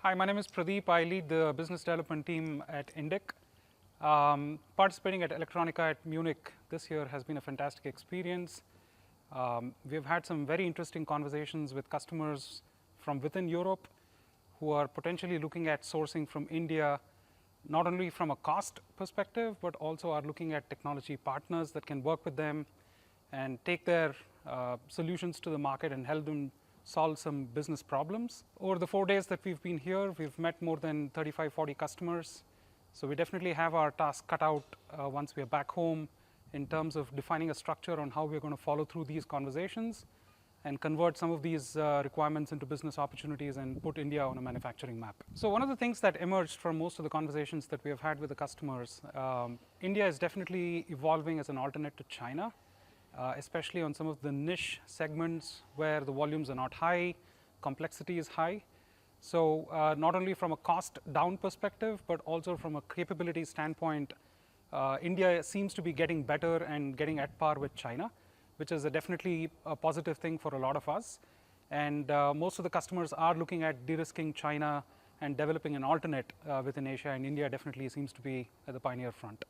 Hi, my name is Pradeep. I lead the business development team at Indic. Participating at Electronica at Munich this year has been a fantastic experience. We've had some very interesting conversations with customers from within Europe who are potentially looking at sourcing from India, not only from a cost perspective, but also are looking at technology partners that can work with them and take their solutions to the market and help them solve some business problems. Over the 4 days that we've been here, we've met more than 35, 40 customers. So we definitely have our task cut out once we are back home in terms of defining a structure on how we're going to follow through these conversations and convert some of these requirements into business opportunities and put India on a manufacturing map. So one of the things that emerged from most of the conversations that we have had with the customers, India is definitely evolving as an alternate to China. Especially on some of the niche segments where the volumes are not high, complexity is high. So not only from a cost down perspective, but also from a capability standpoint, India seems to be getting better and getting at par with China, which is definitely a positive thing for a lot of us. And most of the customers are looking at de-risking China and developing an alternate within Asia, and India definitely seems to be at the pioneer front.